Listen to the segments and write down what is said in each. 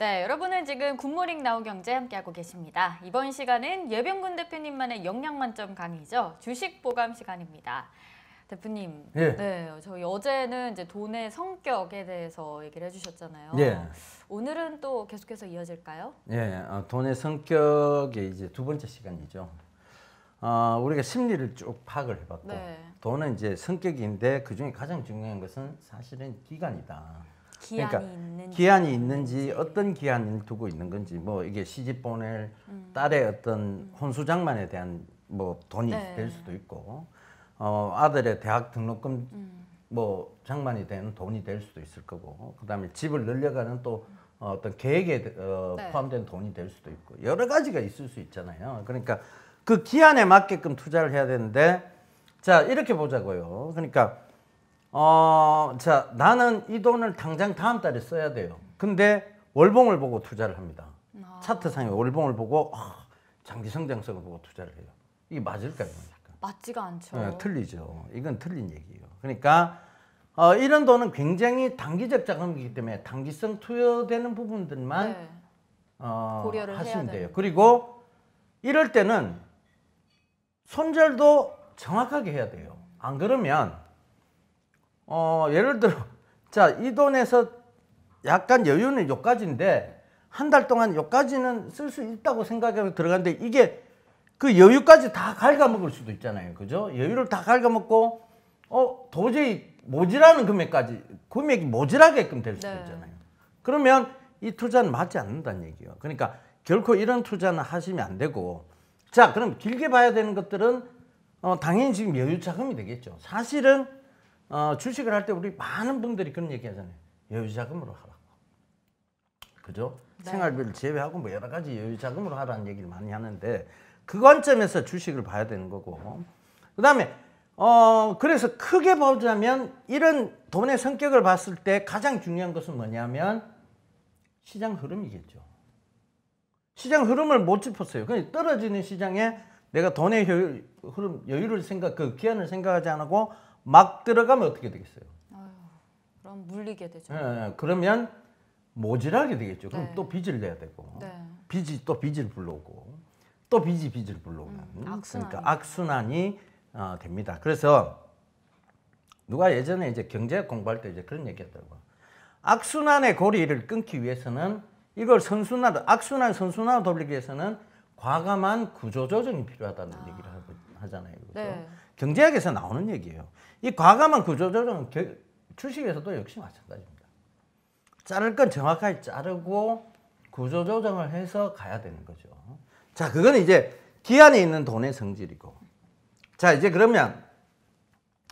네, 여러분은 지금 굿모닝 나우경제 함께하고 계십니다. 이번 시간은 예병군 대표님만의 역량만점 강의죠. 주식 보감 시간입니다. 대표님, 예. 네, 저희 어제는 이제 돈의 성격에 대해서 얘기를 해주셨잖아요. 예. 오늘은 또 계속해서 이어질까요? 예, 돈의 성격의 이제 두 번째 시간이죠. 우리가 심리를 쭉 파악을 해봤고, 네. 돈은 이제 성격인데 그 중에 가장 중요한 것은 사실은 기간이다. 기한이 있는지 어떤 기한을 두고 있는 건지, 뭐 이게 시집 보낼 딸의 어떤 혼수장만에 대한 뭐 돈이 네. 될 수도 있고, 아들의 대학 등록금 뭐 장만이 되는 돈이 될 수도 있을 거고, 그다음에 집을 늘려가는 또 어떤 계획에 네. 포함된 돈이 될 수도 있고 여러 가지가 있을 수 있잖아요. 그러니까 그 기한에 맞게끔 투자를 해야 되는데, 자 이렇게 보자고요. 그러니까 자 나는 이 돈을 당장 다음 달에 써야 돼요. 근데 월봉을 보고 투자를 합니다. 차트상의 월봉을 보고 장기 성장성을 보고 투자를 해요. 이게 맞을까요? 맞지가 않죠. 네, 틀리죠. 이건 틀린 얘기예요. 그러니까 이런 돈은 굉장히 단기적 자금이기 때문에 단기성 투여되는 부분들만 네. 고려를 하시면 해야 돼요. 되는. 그리고 이럴 때는 손절도 정확하게 해야 돼요. 안 그러면 예를 들어 자 이 돈에서 약간 여유는 요까지인데 한 달 동안 요까지는 쓸 수 있다고 생각하고 들어갔는데 이게 그 여유까지 다 갉아먹을 수도 있잖아요. 그죠? 여유를 다 갉아먹고 도저히 모자라는 금액이 모자라게끔 될 수도 네. 있잖아요. 그러면 이 투자는 맞지 않는다는 얘기예요. 그러니까 결코 이런 투자는 하시면 안 되고, 자 그럼 길게 봐야 되는 것들은 당연히 지금 여유 자금이 되겠죠. 사실은 주식을 할 때 우리 많은 분들이 그런 얘기 하잖아요. 여유 자금으로 하라고. 그죠? 네. 생활비를 제외하고 뭐 여러 가지 여유 자금으로 하라는 얘기를 많이 하는데 그 관점에서 주식을 봐야 되는 거고, 그다음에 그래서 크게 보자면 이런 돈의 성격을 봤을 때 가장 중요한 것은 뭐냐면 시장 흐름이겠죠. 시장 흐름을 못 짚었어요. 그러니까 떨어지는 시장에 내가 돈의 여유를 그 기한을 생각하지 않고 막 들어가면 어떻게 되겠어요? 그럼 물리게 되죠. 예, 그러면 모질하게 되겠죠. 그럼 네. 또 빚을 내야 되고, 네. 빚이 또 빚을 불러오고, 또 빚이 빚을 불러오는 그러니까 악순환이 됩니다. 그래서 누가 예전에 이제 경제 공부할 때 이제 그런 얘기했더라고요. 악순환의 고리를 끊기 위해서는 이걸 악순환 선순환으로 돌리기 위해서는 과감한 구조조정이 필요하다는 얘기를 하잖아요. 그렇죠? 네. 경제학에서 나오는 얘기예요. 이 과감한 구조조정은 주식에서도 역시 마찬가지입니다. 자를 건 정확하게 자르고 구조조정을 해서 가야 되는 거죠. 자, 그건 이제 기한에 있는 돈의 성질이고. 자, 이제 그러면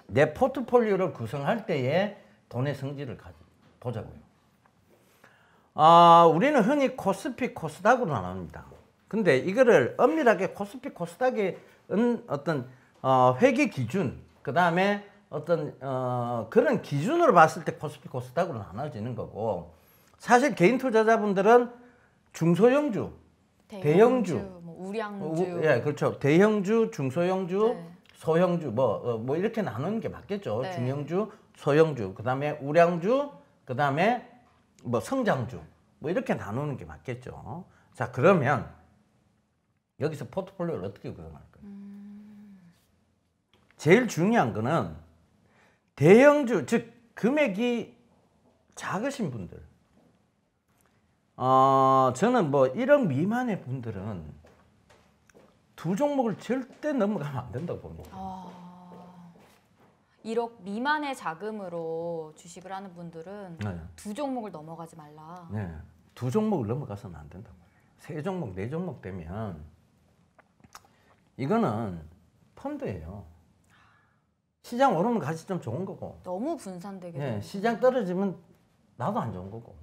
내 포트폴리오를 구성할 때의 돈의 성질을 보자고요. 우리는 흔히 코스피, 코스닥으로 나눕니다. 근데 이거를 엄밀하게 코스피, 코스닥의 어떤 회계 기준, 그 다음에 어떤 그런 기준으로 봤을 때 코스피, 코스닥으로 나눠지는 거고, 사실 개인 투자자분들은 중소형주, 대형주, 뭐 우량주, 예, 그렇죠. 대형주, 중소형주, 네. 소형주, 뭐 이렇게 나누는 게 맞겠죠. 네. 중형주, 소형주, 그 다음에 우량주, 그 다음에 뭐 성장주, 뭐 이렇게 나누는 게 맞겠죠. 자, 그러면 여기서 포트폴리오를 어떻게 구성할까요? 제일 중요한 거는 대형주, 즉 금액이 작으신 분들. 저는 뭐 1억 미만의 분들은 두 종목을 절대 넘어가면 안 된다고 봅니다. 1억 미만의 자금으로 주식을 하는 분들은 네. 두 종목을 넘어가지 말라. 네, 두 종목을 넘어가서는 안 된다고. 세 종목, 네 종목 되면 이거는 펀드예요. 시장 오르면 같이 좀 좋은 거고. 너무 분산되게 네, 되는 시장 떨어지면 나도 안 좋은 거고.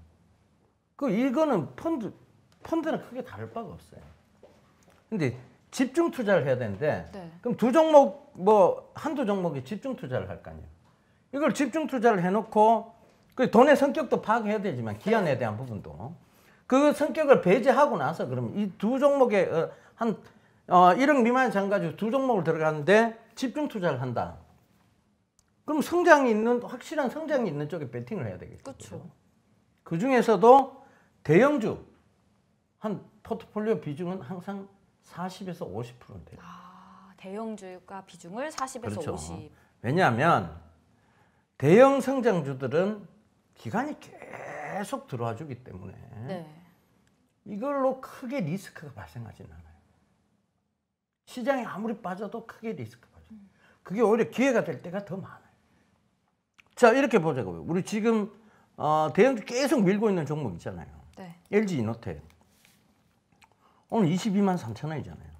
이거는 펀드는 크게 다를 바가 없어요. 근데 집중 투자를 해야 되는데, 네. 그럼 두 종목, 뭐 한두 종목에 집중 투자를 할 거 아니에요. 이걸 집중 투자를 해놓고 그 돈의 성격도 파악해야 되지만 기한에 대한 부분도 그 성격을 배제하고 나서 그러면 이 두 종목에 한 1억 미만 장 가지고 두 종목을 들어가는데 집중 투자를 한다. 그럼 확실한 성장이 있는 쪽에 베팅을 해야 되겠죠. 그렇죠. 그 중에서도 대형주 한 포트폴리오 비중은 항상 40에서 50%인데요. 아, 대형주가 비중을 40에서 그렇죠. 50. 왜냐하면 대형 성장주들은 기간이 계속 들어와 주기 때문에 네. 이걸로 크게 리스크가 발생하지는 않아요. 시장이 아무리 빠져도 크게 리스크가 발생. 그게 오히려 기회가 될 때가 더 많아요. 자, 이렇게 보자고요. 우리 지금 대형주 계속 밀고 있는 종목 있잖아요. 네. LG 이노텍. 오늘 22만 3천 원이잖아요.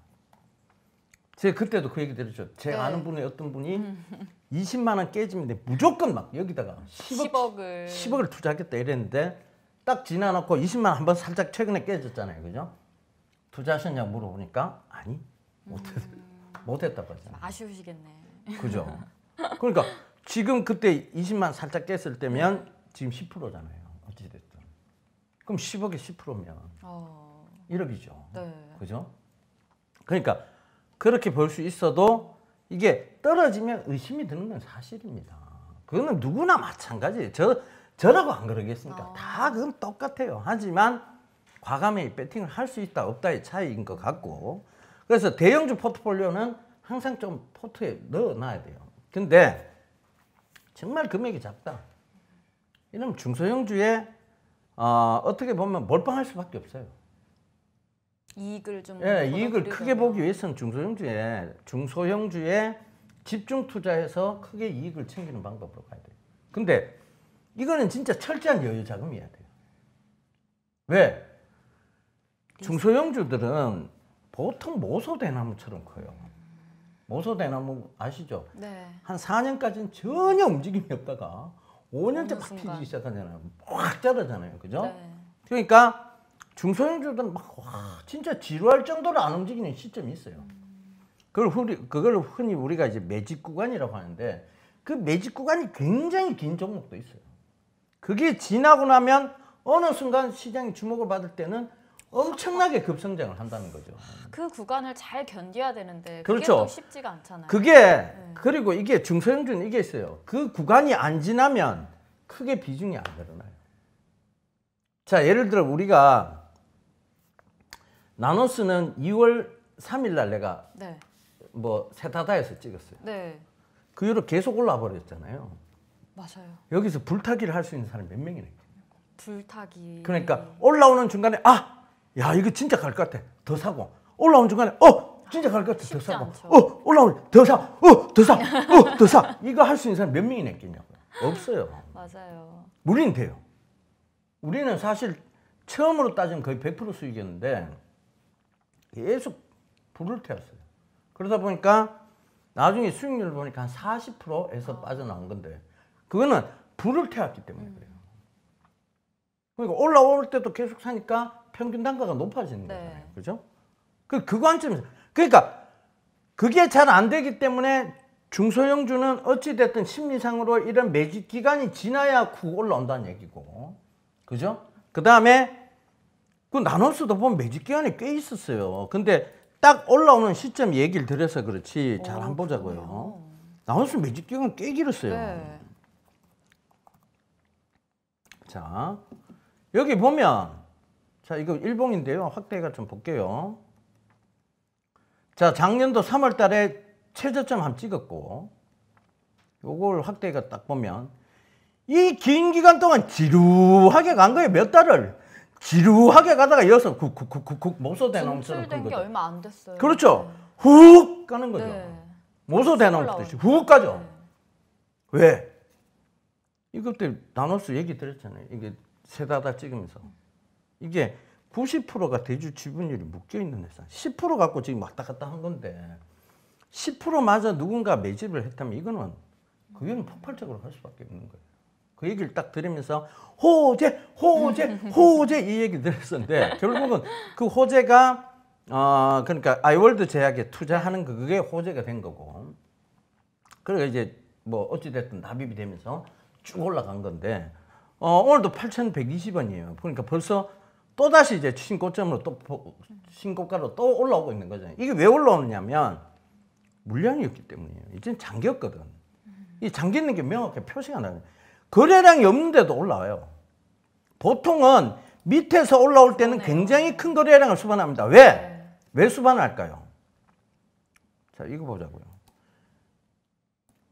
제가 그때도 그 얘기 드렸죠. 제 네. 아는 분의 어떤 분이 20만 원 깨지면 무조건 막 여기다가 10억을 투자하겠다 이랬는데 딱 지나놓고 20만 원 한번 살짝 최근에 깨졌잖아요. 그죠? 투자하셨냐고 물어보니까 아니 못했다고 하잖아요. 아쉬우시겠네. 그죠? 그러니까 지금 그때 20만 살짝 깼을 때면 지금 10%잖아요. 어찌됐든. 그럼 10억에 10%면 1억이죠. 네. 그죠? 그러니까 그렇게 볼 수 있어도 이게 떨어지면 의심이 드는 건 사실입니다. 그거는 누구나 마찬가지예요. 저라고 안 그러겠습니까? 다 그건 똑같아요. 하지만 과감히 배팅을 할 수 있다 없다의 차이인 것 같고, 그래서 대형주 포트폴리오는 항상 좀 포트에 넣어놔야 돼요. 근데 정말 금액이 작다. 이러면 중소형주에 어떻게 보면 몰빵할 수밖에 없어요. 이익을 좀 이익을 벌어들이려면. 크게 보기 위해서는 중소형주에 집중 투자해서 크게 이익을 챙기는 방법으로 가야 돼요. 근데 이거는 진짜 철저한 여유 자금이어야 돼요. 왜? 중소형주들은 보통 모소대나무처럼 커요. 모소대나무 아시죠? 네. 한 4년까지는 전혀 움직임이 없다가 5년째 어느 막 순간. 피기 시작하잖아요. 확 자라잖아요. 그죠? 네. 그러니까 중소형주들은 막 진짜 지루할 정도로 안 움직이는 시점이 있어요. 그걸 흔히 우리가 이제 매직 구간이라고 하는데, 그 매직 구간이 굉장히 긴 종목도 있어요. 그게 지나고 나면 어느 순간 시장이 주목을 받을 때는 엄청나게 급성장을 한다는 거죠. 그 구간을 잘 견뎌야 되는데 그게 그렇죠. 또 쉽지가 않잖아요. 그리고 이게 중소형주는 이게 있어요. 그 구간이 안 지나면 크게 비중이 안 늘어나요. 자, 예를 들어 우리가 나노스는 2월 3일 날 내가 네. 뭐 세타다에서 찍었어요. 네. 그 이후로 계속 올라와 버렸잖아요. 맞아요. 여기서 불타기를 할 수 있는 사람이 몇 명이나 있겠어요. 불타기. 그러니까 올라오는 중간에 야 이거 진짜 갈 것 같아. 더 사고. 올라오는 중간에 진짜 갈 것 같아. 더 쉽지 사고. 않죠. 올라오면 더 사. 더 사. 더 사. 이거 할 수 있는 사람 몇 명이나 있겠냐고요. 없어요. 맞아요. 우리는 돼요. 우리는 사실 처음으로 따지면 거의 100% 수익이었는데 계속 불을 태웠어요. 그러다 보니까 나중에 수익률을 보니까 한 40%에서 빠져나온 건데, 그거는 불을 태웠기 때문에 그래요. 그러니까 올라올 때도 계속 사니까 평균 단가가 높아지는 거잖아요. 그죠? 그 관점에서. 그러니까 그게 잘 안 되기 때문에 중소형주는 어찌됐든 심리상으로 이런 매집 기간이 지나야 쿡 올라온다는 얘기고. 그죠? 그 다음에 그 나노스도 보면 매집 기간이 꽤 있었어요. 근데 딱 올라오는 시점 얘기를 드려서 그렇지 잘 안 보자고요. 나노스 매집 기간 꽤 길었어요. 네. 자, 여기 보면, 자, 이거 일봉인데요. 확대가 좀 볼게요. 자, 작년도 3월 달에 최저점 한번 찍었고, 요걸 확대가 딱 보면, 이 긴 기간 동안 지루하게 간 거예요. 몇 달을. 지루하게 가다가 이어서 쿡쿡쿡쿡 모소대나무처럼 큰 진출된 게 거죠. 얼마 안 됐어요. 그렇죠. 훅 가는 거죠. 네. 모소대나무듯이 훅 가죠. 네. 왜? 이거 때 나노스 얘기 드렸잖아요. 이게 세다다 찍으면서 이게 90%가 대주 지분율이 묶여 있는 회사, 10% 갖고 지금 왔다 갔다 한 건데 10%마저 누군가 매집을 했다면 이거는 그게는 폭발적으로 갈 수밖에 없는 거예요. 그 얘기를 딱 들으면서 호재 이 얘기 들었었는데 결국은 그 호재가 그러니까 아이월드 제약에 투자하는 그게 호재가 된 거고, 그러니까 이제 뭐 어찌 됐든 납입이 되면서 쭉 올라간 건데 오늘도 8,120원이에요. 그러니까 벌써 또 다시 이제 신고점으로 신고가로 또 올라오고 있는 거잖아요. 이게 왜 올라오느냐면 물량이었기 때문이에요. 이제는 잠겼거든. 이 잠기는 게 명확하게 표시가 나요. 거래량이 없는데도 올라와요. 보통은 밑에서 올라올 때는 굉장히 큰 거래량을 수반합니다. 왜? 네. 왜 수반할까요? 자, 이거 보자고요.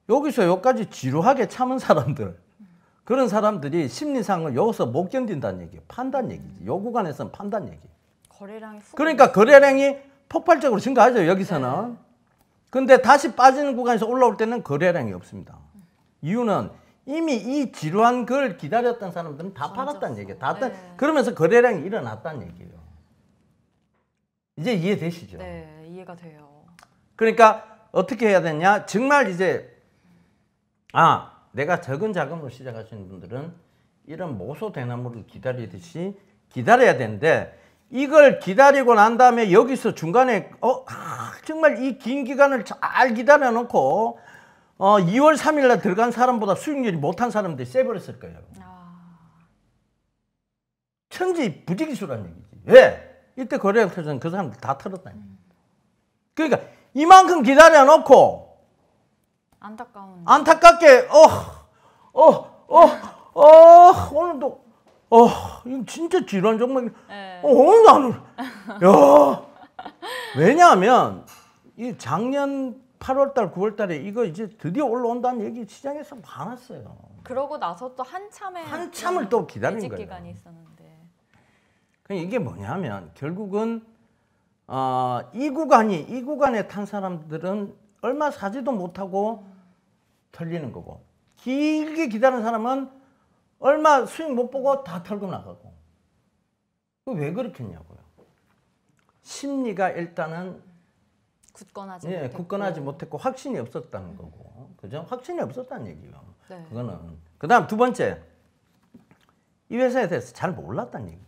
여기서 여기까지 지루하게 참은 사람들, 그런 사람들이 심리상을 여기서 못 견딘다는 얘기예요. 판단 얘기지. 요 구간에서는 판단 얘기. 거래량이 그러니까 거래량이 폭발적으로 증가하죠, 여기서는. 네. 근데 다시 빠지는 구간에서 올라올 때는 거래량이 없습니다. 이유는 이미 이 지루한 걸 기다렸던 사람들은 다 팔았다는 얘기예요. 그러면서 거래량이 일어났다는 얘기예요. 이제 이해되시죠? 네, 이해가 돼요. 그러니까 어떻게 해야 되냐? 정말 이제 내가 적은 자금으로 시작하시는 분들은 이런 모소 대나무를 기다리듯이 기다려야 되는데, 이걸 기다리고 난 다음에 여기서 중간에 정말 이 긴 기간을 잘 기다려 놓고 2월 3일 날 들어간 사람보다 수익률이 못한 사람들이 세버렸을 거예요. 천지부지기수라는 얘기지. 왜? 이때 거래량 터져서 그 사람들 다 털었다니. 그러니까 이만큼 기다려 놓고 안타깝게 오늘도 이거 진짜 지루한 종목이. 오늘 나는 왜냐하면 이 작년 8월달 9월달에 이거 이제 드디어 올라온다는 얘기 시장에서 많았어요. 그러고 나서 또 한참을 또 기다린 거예요. 기간이 있었는데. 이게 뭐냐면 결국은 이 구간에 탄 사람들은 얼마 사지도 못하고 털리는 거고, 길게 기다리는 사람은 얼마 수익 못 보고 다 털고 나가고. 왜 그렇겠냐고요. 심리가 일단은 굳건하지 못했고 확신이 없었다는 거고, 그죠? 확신이 없었다는 얘기예요. 네. 그거는. 그다음 두 번째, 이 회사에 대해서 잘 몰랐다는 얘기.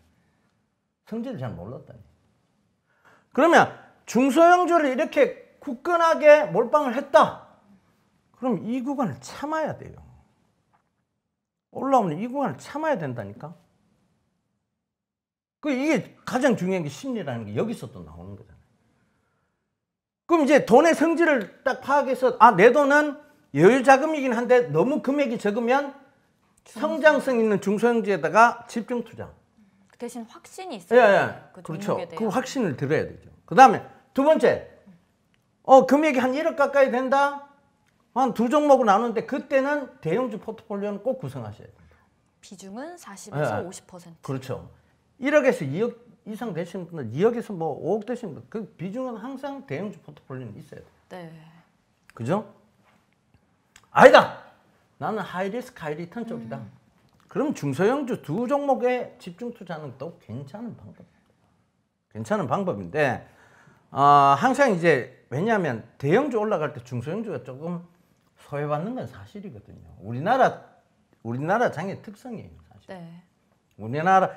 성질을 잘 몰랐다는 얘기. 그러면 중소형주를 이렇게 굳건하게 몰빵을 했다. 그럼 이 구간을 참아야 돼요. 올라오면 이 구간을 참아야 된다니까. 이게 가장 중요한 게 심리라는 게 여기서 또 나오는 거잖아요. 그럼 이제 돈의 성질을 딱 파악해서 내 돈은 여유 자금이긴 한데 너무 금액이 적으면 성장성 있는 중소형주에다가 집중 투자. 대신 확신이 있어요. 그렇죠. 그 확신을 들어야 되죠. 그 다음에 두 번째, 금액이 한 1억 가까이 된다? 한 두 종목을 나누는데 그때는 대형주 포트폴리오는 꼭 구성하셔야 됩니다. 비중은 40에서 50%. 그렇죠. 1억에서 2억 이상 되시는 분들, 2억에서 뭐 5억 되시는 분들, 그 비중은 항상 대형주 포트폴리오는 있어야 돼요. 네. 그죠? 아니다! 나는 하이리스크 하이리턴 쪽이다. 그럼 중소형주 두 종목에 집중 투자는 또 괜찮은 방법인데, 항상 이제 왜냐하면 대형주 올라갈 때 중소형주가 조금 소외받는 건 사실이거든요. 우리나라 장의 특성이에요, 사실. 네. 우리나라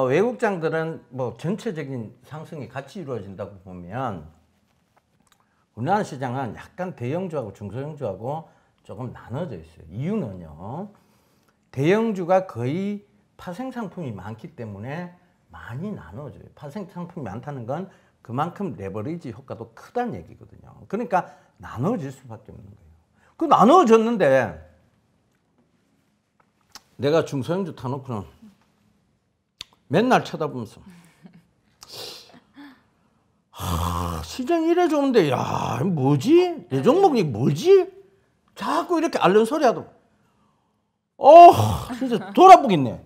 외국장들은 전체적인 상승이 같이 이루어진다고 보면 우리나라 시장은 약간 대형주하고 중소형주하고 조금 나눠져 있어요. 이유는요, 대형주가 거의 파생 상품이 많기 때문에 많이 나눠져요. 파생 상품이 많다는 건 그만큼 레버리지 효과도 크다는 얘기거든요. 그러니까 나눠질 수밖에 없는 거예요. 그 나눠졌는데 내가 중소형주 타놓고는 맨날 쳐다보면서 시장이 이래 좋은데 뭐지? 내 종목이 뭐지? 자꾸 이렇게 앓는 소리 하다 진짜 돌아보겠네.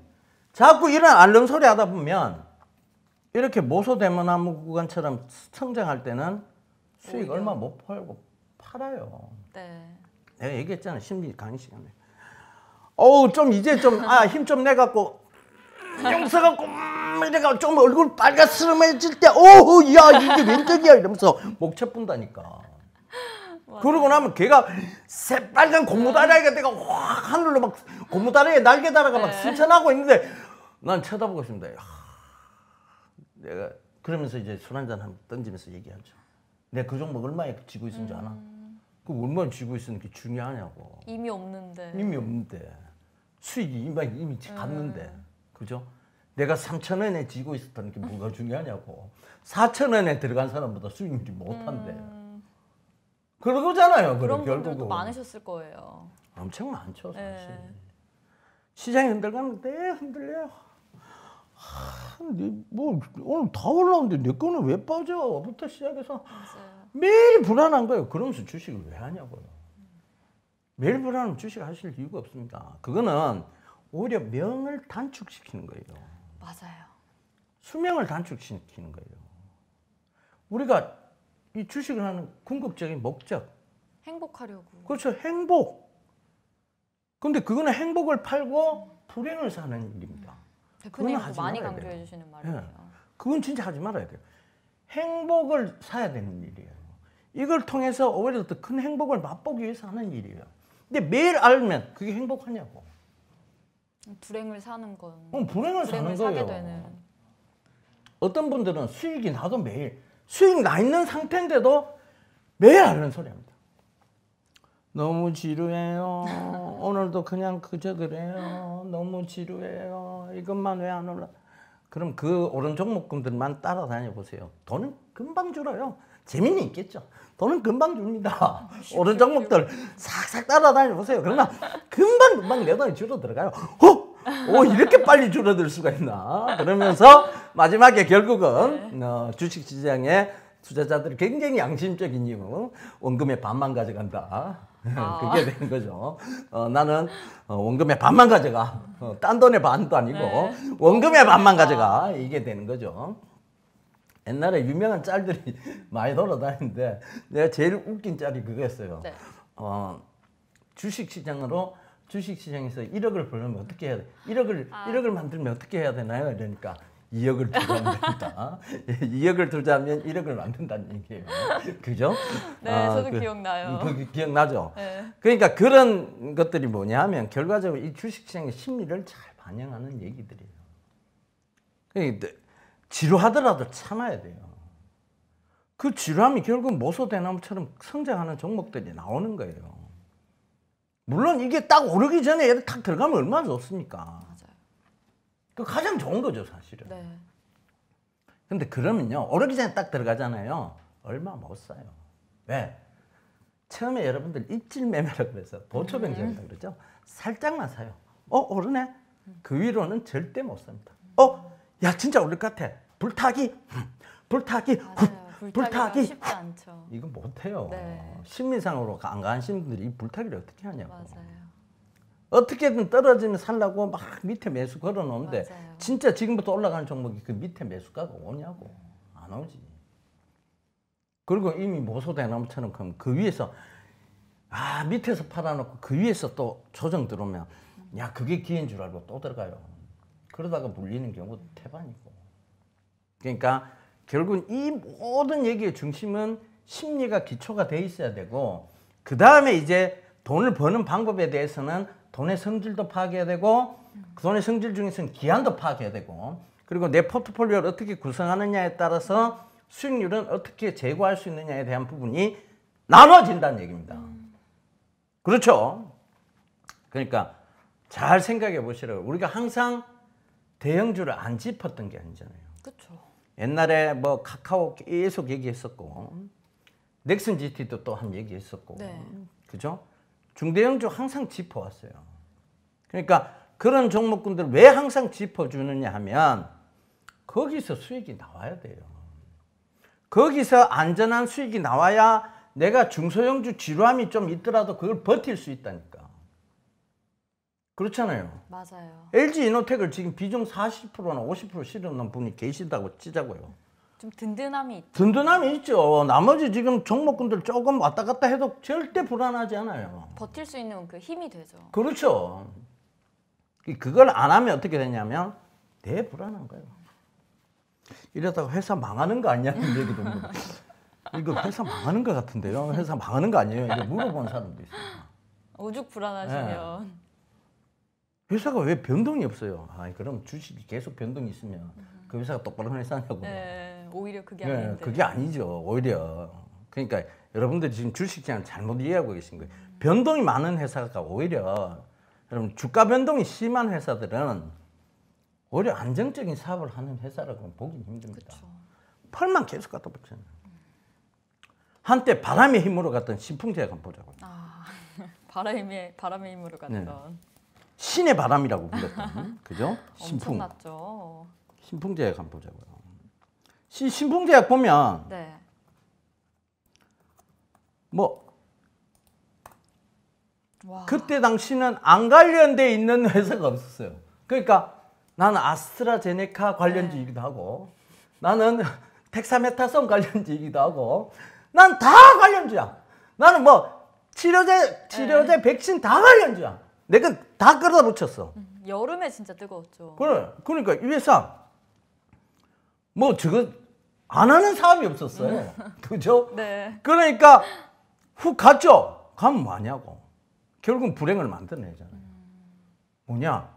자꾸 이런 앓는 소리 하다 보면 이렇게 모소대머나무 구간처럼 성장할 때는 수익 얼마 못 벌고 팔아요. 네. 내가 얘기했잖아, 심리 강의 시간에. 좀 이제 좀 힘 좀 내갖고 용서갖고 이래가 좀 얼굴 빨갛스름해질 때 이게 웬떡이야 이러면서 목채 푼다니까. 그러고 나면 걔가 새빨간 고무다리가 내가 확 하늘로 막 고무다리에 날개 달아가 막 승천하고 있는데 난 쳐다보고 있습니다. 내가 그러면서 이제 술 한잔 한번 던지면서 얘기하죠. 내가 그 종목 얼마에 쥐고 있는 줄 아나? 그 얼마나 쥐고 있는 게 중요하냐고. 이미 없는데. 수익이 이미 갔는데. 그죠? 내가 3,000원에 쥐고 있었던 게 뭐가 중요하냐고. 4,000원에 들어간 사람보다 수익률이 못한대. 그러잖아요. 그런 결국은. 분들도 많으셨을 거예요. 엄청 많죠, 사실. 시장이 흔들가면 흔들려요. 뭐 오늘 다 올라오는데 내 거는 왜 빠져? 부터 시작해서 맞아요. 매일 불안한 거예요. 그러면서 주식을 왜 하냐고요. 매일 불안하면 주식 하실 이유가 없습니다. 그거는 오히려 명을 단축시키는 거예요. 맞아요. 수명을 단축시키는 거예요. 우리가 이 주식을 하는 궁극적인 목적. 행복하려고. 그렇죠. 행복. 근데 그거는 행복을 팔고 불행을 사는 일입니다. 그건 대표님도 하지 많이 말아야 강조해 돼요. 주시는 말이에요. 그건 진짜 하지 말아야 돼요. 행복을 사야 되는 일이에요. 이걸 통해서 오히려 더 큰 행복을 맛보기 위해서 하는 일이에요. 근데 매일 알면 그게 행복하냐고. 불행을 사는 건 불행을 사는 사게 거예요. 되는. 어떤 분들은 수익이 나도 매일 수익 나 있는 상태인데도 매일 앓는 소리 합니다. 너무 지루해요. 오늘도 그냥 그저 그래요. 너무 지루해요. 이것만 왜 안 올라? 그럼 그 오른 종목군들만 따라다녀 보세요. 돈은 금방 줄어요. 재미는 있겠죠. 돈은 금방 줍니다. 오른 종목들 싹싹 따라다녀 보세요. 그러나 금방 내 돈이 줄어 들어가요. 이렇게 빨리 줄어들 수가 있나? 그러면서 마지막에 결국은 주식시장에 투자자들이 굉장히 양심적인 이유, 원금의 반만 가져간다. 그게 되는 거죠. 나는 원금의 반만 가져가. 딴 돈의 반도 아니고 원금의 반만 가져가. 이게 되는 거죠. 옛날에 유명한 짤들이 많이 돌아다니는데 내가 제일 웃긴 짤이 그거였어요. 네. 주식시장에서 1억을 벌려면 어떻게 해야 돼? 1억을 만들면 어떻게 해야 되나요? 이러니까 2억을 투자하면 됩니다. 2억을 투자하면 1억을 만든다는 얘기예요. 그죠? 네, 저도 기억나요. 기억나죠? 네. 그러니까 그런 것들이 뭐냐 하면 결과적으로 이 주식시장의 심리를 잘 반영하는 얘기들이에요. 그러니까 지루하더라도 참아야 돼요. 그 지루함이 결국 모소대나무처럼 성장하는 종목들이 나오는 거예요. 물론 이게 딱 오르기 전에 얘들 탁 들어가면 얼마나 좋습니까? 맞아요. 그 가장 좋은 거죠, 사실은. 네. 근데 그러면요, 오르기 전에 딱 들어가잖아요. 얼마 못 사요. 왜? 처음에 여러분들 입질 매매라고 그래서 도초병정이라고 그러죠. 살짝만 사요. 오르네? 그 위로는 절대 못 삽니다. 야, 진짜 오를 것 같아. 불타기. 맞아요. 불타기. 쉽지 않죠. 이거 못해요. 네. 심리상으로 안 가신 분들이 이 불타기를 어떻게 하냐고. 맞아요. 어떻게든 떨어지면 살라고 막 밑에 매수 걸어 놓는데 맞아요. 진짜 지금부터 올라가는 종목이 그 밑에 매수가가 오냐고. 안 오지. 그리고 이미 모소대나무처럼 그럼 그 위에서 밑에서 팔아놓고 그 위에서 또 조정 들어오면 야, 그게 기회인 줄 알고 또 들어가요. 그러다가 물리는 경우도 태반이고. 그러니까 결국은 이 모든 얘기의 중심은 심리가 기초가 돼 있어야 되고, 그 다음에 이제 돈을 버는 방법에 대해서는 돈의 성질도 파악해야 되고, 그 돈의 성질 중에서는 기한도 파악해야 되고, 그리고 내 포트폴리오를 어떻게 구성하느냐에 따라서 수익률은 어떻게 제고할 수 있느냐에 대한 부분이 나눠진다는 얘기입니다. 그렇죠? 그러니까 잘 생각해 보시라고. 우리가 항상 대형주를 안 짚었던 게 아니잖아요. 그렇죠. 옛날에 뭐 카카오 계속 얘기했었고, 넥슨 GT도 또 한 얘기했었고, 네. 그죠? 중대형주 항상 짚어왔어요. 그러니까 그런 종목군들 왜 항상 짚어주느냐 하면 거기서 수익이 나와야 돼요. 거기서 안전한 수익이 나와야 내가 중소형주 지루함이 좀 있더라도 그걸 버틸 수 있다니까. 그렇잖아요. 맞아요. LG 이노텍을 지금 비중 40%나 50% 실어놓은 분이 계시다고 치자고요. 좀 든든함이 있죠. 든든함이 있죠. 나머지 지금 종목군들 조금 왔다 갔다 해도 절대 불안하지 않아요. 버틸 수 있는 그 힘이 되죠. 그렇죠. 그걸 안 하면 어떻게 되냐면 내 불안한 거예요. 이러다가 회사 망하는 거 아니냐는 얘기도 듭니다. 이거 회사 망하는 거 같은데요. 회사 망하는 거 아니에요? 이거 물어보는 사람도 있어요. 오죽 불안하시면. 회사가 왜 변동이 없어요? 그럼 주식이 계속 변동이 있으면 그 회사가 똑바로 하는 회사냐고. 네, 오히려 그게 네, 아닌데. 그게 아니죠. 오히려. 그러니까 여러분들이 지금 주식시장을 잘못 이해하고 계신 거예요. 변동이 많은 회사가 오히려, 여러분 주가 변동이 심한 회사들은 오히려 안정적인 사업을 하는 회사라고 보기 힘듭니다. 그쵸. 펄만 계속 갖다 붙잖아요. 한때 바람의 힘으로 갔던 신풍제약 한번 보자고요. 바람의 힘으로 갔던. 신의 바람이라고 불렀던, 그죠? 엄청났죠. 신풍제약 한번 보자고요. 신풍제약 보면 네. 뭐 와. 그때 당시는 안 관련돼 있는 회사가 없었어요. 그러니까 나는 아스트라제네카 관련주이기도 하고 나는 텍사메타손 관련주이기도 하고 난 다 관련주야. 나는 뭐 치료제 백신 다 관련주야. 내가 다 끌어다 붙였어. 여름에 진짜 뜨거웠죠. 그래. 그러니까 이 회사 뭐 저거 안 하는 사업이 없었어요. 그죠? 네. 그러니까 훅 갔죠. 가면 뭐하냐고. 결국은 불행을 만들어내잖아요. 뭐냐?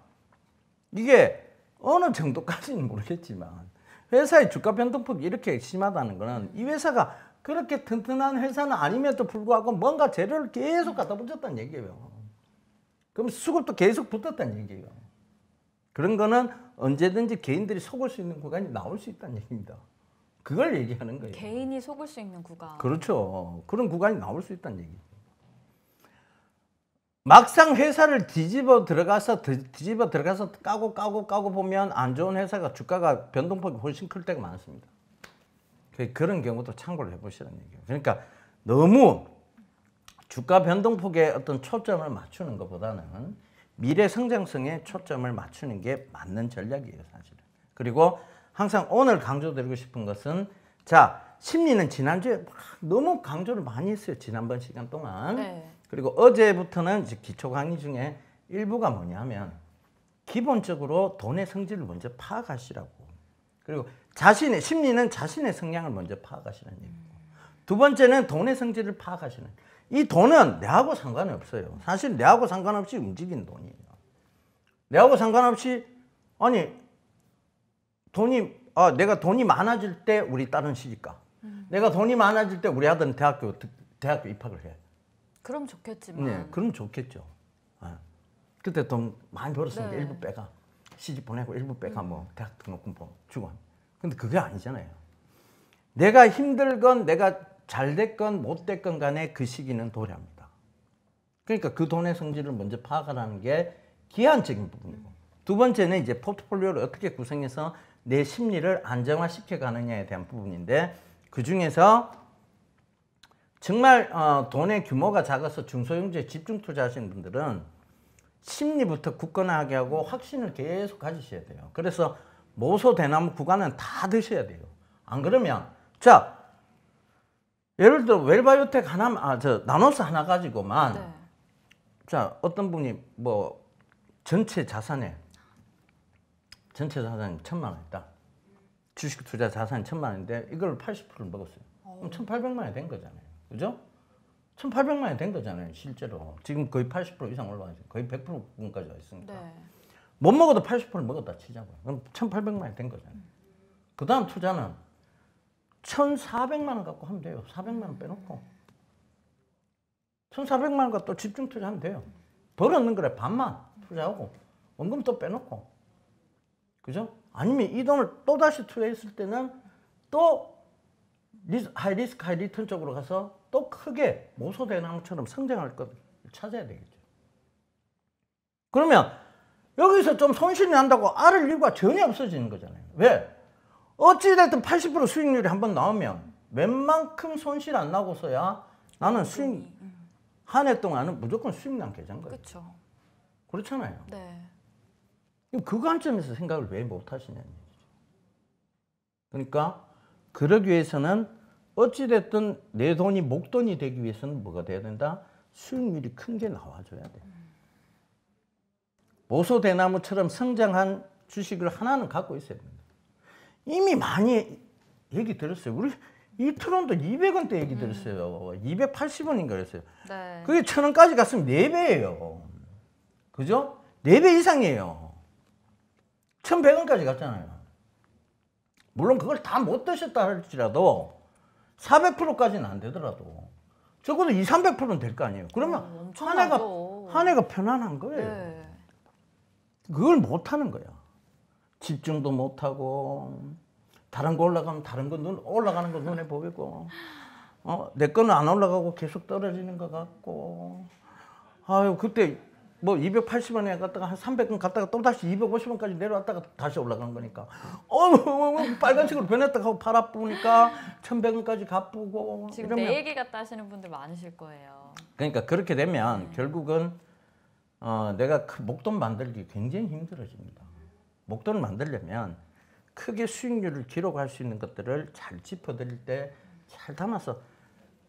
이게 어느 정도까지는 모르겠지만 회사의 주가 변동폭이 이렇게 심하다는 거는 이 회사가 그렇게 튼튼한 회사는 아님에도 불구하고 뭔가 재료를 계속 갖다 붙였다는 얘기예요. 그럼 수급도 계속 붙었다는 얘기예요. 그런 거는 언제든지 개인들이 속을 수 있는 구간이 나올 수 있다는 얘기입니다. 그걸 얘기하는 거예요. 개인이 속을 수 있는 구간. 그렇죠. 그런 구간이 나올 수 있다는 얘기예요. 막상 회사를 뒤집어 들어가서 까고 보면 안 좋은 회사가 주가가 변동폭이 훨씬 클 때가 많습니다. 그런 경우도 참고를 해보시라는 얘기예요. 그러니까 너무 주가 변동폭에 어떤 초점을 맞추는 것보다는 미래 성장성에 초점을 맞추는 게 맞는 전략이에요, 사실은. 그리고 항상 오늘 강조드리고 싶은 것은 자, 심리는 지난주에 너무 강조를 많이 했어요, 지난번 시간 동안. 네. 그리고 어제부터는 이제 기초 강의 중에 일부가 뭐냐면 기본적으로 돈의 성질을 먼저 파악하시라고. 그리고 자신의 심리는 자신의 성향을 먼저 파악하시라는 얘기고. 두 번째는 돈의 성질을 파악하시는. 이 돈은 내하고 상관이 없어요. 사실 내하고 상관없이 움직이는 돈이에요. 내하고 상관없이 아니 내가 돈이 많아질 때 우리 딸은 시집가. 내가 돈이 많아질 때 우리 아들은 대학교 입학을 해. 그럼 좋겠지만. 네, 그럼 좋겠죠. 아, 그때 돈 많이 벌었으니까 네. 일부 빼가 시집 보내고 일부 빼가 뭐 대학 등록금 주고. 근데 그게 아니잖아요. 내가 힘들건 내가 잘 됐건 못 됐건 간에 그 시기는 도래합니다. 그러니까 그 돈의 성질을 먼저 파악하라는 게 기한적인 부분이고, 두 번째는 이제 포트폴리오를 어떻게 구성해서 내 심리를 안정화시켜 가느냐에 대한 부분인데, 그 중에서 정말 돈의 규모가 작아서 중소형주에 집중 투자하시는 분들은 심리부터 굳건하게 하고 확신을 계속 가지셔야 돼요. 그래서 모소 대나무 구간은 다 드셔야 돼요. 안 그러면 자, 예를 들어 웰바이오텍 나노스 하나 가지고만 네. 자, 어떤 분이 뭐 전체 자산이 1,000만 원이다. 주식 투자 자산이 1,000만 원인데 이걸 80%를 먹었어요. 그럼 1,800만 원이 된 거잖아요. 그죠? 1,800만 원이 된 거잖아요, 실제로. 지금 거의 80% 이상 올라가 있어요. 거의 100% 부분까지 와 있으니까. 네. 못 먹어도 80%를 먹었다 치자고요. 그럼 1,800만 원이 된 거잖아요. 그 다음 투자는 1,400만 원 갖고 하면 돼요. 400만 원 빼놓고. 1,400만 원 갖고 또 집중 투자하면 돼요. 벌었는 거래 반만 투자하고 원금 또 빼놓고. 그죠? 아니면 이 돈을 또 다시 투자했을 때는 또 하이 리스크 하이 리턴 쪽으로 가서 또 크게 모소대나무처럼 성장할 것을 찾아야 되겠죠. 그러면 여기서 좀 손실이 난다고 앓을 이유가 전혀 없어지는 거잖아요. 왜? 어찌됐든 80% 수익률이 한번 나오면 웬만큼 손실 안 나고서야 나는 수익 한 해 동안은 무조건 수익 난 계좌인 거예요. 그렇죠. 그렇잖아요. 네. 그 관점에서 생각을 왜 못 하시냐는 얘기죠. 그러니까 그러기 위해서는 어찌됐든 내 돈이 목돈이 되기 위해서는 뭐가 돼야 된다? 수익률이 큰 게 나와줘야 돼. 모소대나무처럼 성장한 주식을 하나는 갖고 있어야 됩니다. 이미 많이 얘기 들었어요. 우리 이트론도 200원대 얘기 들었어요. 280원인가 그랬어요. 네. 그게 1,000원까지 갔으면 4배예요. 그죠? 4배 이상이에요. 1,100원까지 갔잖아요. 물론 그걸 다 못 드셨다 할지라도 400%까지는 안 되더라도 적어도 200~300%는 될 거 아니에요. 그러면 한 해가 편안한 거예요. 네. 그걸 못 하는 거야. 집중도 못 하고 다른 거 올라가면 다른 거 올라가는 거 눈에 보이고 내 거는 안 올라가고 계속 떨어지는 것 같고 아유 그때 뭐 280원에 갔다가 한 300원 갔다가 또 다시 250원까지 내려왔다가 다시 올라가는 거니까 빨간색으로 변했다가 하고 팔 아프니까 1100원까지 갚고 지금 이러면 내 얘기 같다 하시는 분들 많으실 거예요. 그러니까 그렇게 되면 결국은 내가 목돈 만들기 굉장히 힘들어집니다. 목돈을 만들려면 크게 수익률을 기록할 수 있는 것들을 잘 짚어드릴 때 잘 담아서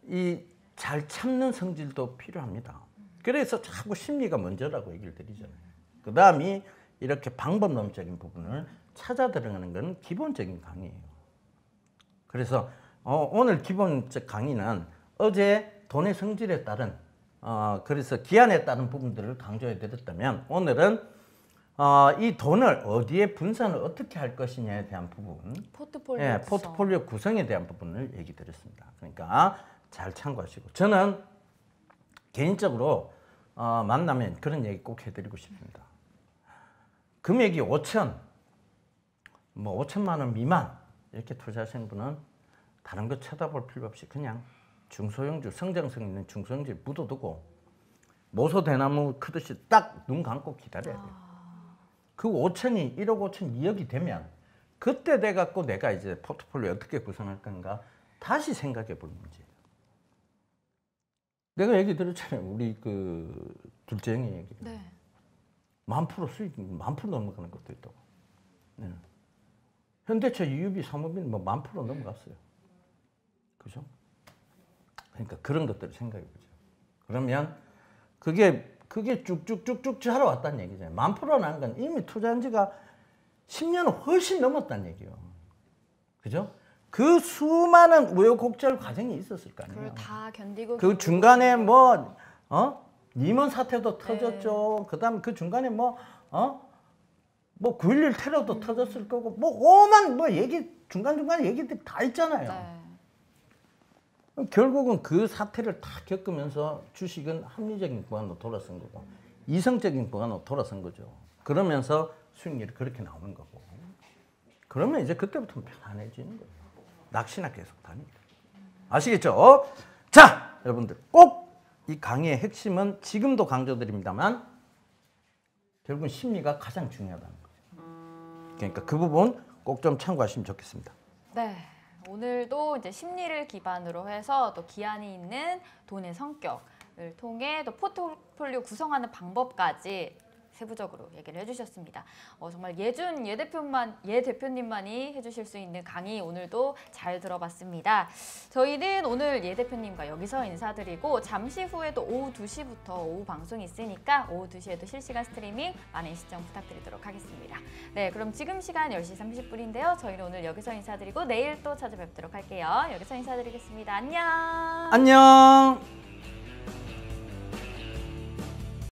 이 잘 참는 성질도 필요합니다. 그래서 자꾸 심리가 먼저라고 얘기를 드리잖아요. 그 다음이 이렇게 방법론적인 부분을 찾아 들어가는 건 기본적인 강의예요. 그래서 오늘 기본적 강의는 어제 돈의 성질에 따른 그래서 기한에 따른 부분들을 강조해 드렸다면 오늘은 이 돈을 어디에 분산을 어떻게 할 것이냐에 대한 부분, 포트폴리오 구성. 포트폴리오 구성에 대한 부분을 얘기 드렸습니다. 그러니까 잘 참고하시고 저는 개인적으로 만나면 그런 얘기 꼭 해드리고 싶습니다. 금액이 5천, 뭐 5천만 원 미만 이렇게 투자하시는 분은 다른 거 쳐다볼 필요 없이 그냥 중소형주, 성장성 있는 중소형주에 묻어두고 모소 대나무 크듯이 딱 눈 감고 기다려야 돼요. 그 5천이 1억 5천 2억이 되면 그때 돼갖고 내가 이제 포트폴리오 어떻게 구성할 건가 다시 생각해 볼 문제예요. 내가 얘기 들었잖아요. 우리 그 둘째 형의 얘기. 네. 10,000% 수익 10,000% 넘어가는 것도 있다고. 네. 현대차 유유비 사모비는 뭐 10,000% 넘어갔어요. 그죠? 그러니까 그런 것들을 생각해 보죠. 그러면 그게 쭉쭉쭉쭉 자라왔다는 얘기잖아요. 10,000% 난 건 이미 투자한 지가 10년은 훨씬 넘었다는 얘기예요. 그죠? 그 수많은 우여곡절 과정이 있었을 거 아니에요. 그걸 다 견디고 그 중간에 뭐 리먼 사태도 터졌죠. 그다음에 그 중간에 뭐 9.11 테러도 터졌을 거고 뭐 오만 뭐 얘기 중간중간에 얘기들이 다 있잖아요. 네. 결국은 그 사태를 다 겪으면서 주식은 합리적인 구간으로 돌아선 거고 이성적인 구간으로 돌아선 거죠. 그러면서 수익률이 그렇게 나오는 거고. 그러면 이제 그때부터 편안해지는 거예요. 낚시나 계속 다닙니다. 아시겠죠? 자, 여러분들 꼭 이 강의의 핵심은 지금도 강조드립니다만 결국은 심리가 가장 중요하다는 거죠. 그러니까 그 부분 꼭 좀 참고하시면 좋겠습니다. 네. 오늘도 이제 심리를 기반으로 해서 또 기한이 있는 돈의 성격을 통해 또 포트폴리오 구성하는 방법까지 세부적으로 얘기를 해주셨습니다. 정말 예 대표님만이 해주실 수 있는 강의 오늘도 잘 들어봤습니다. 저희는 오늘 예 대표님과 여기서 인사드리고 잠시 후에도 오후 2시부터 오후 방송이 있으니까 오후 2시에도 실시간 스트리밍 많은 시청 부탁드리도록 하겠습니다. 네, 그럼 지금 시간 10시 30분인데요. 저희는 오늘 여기서 인사드리고 내일 또 찾아뵙도록 할게요. 여기서 인사드리겠습니다. 안녕. 안녕.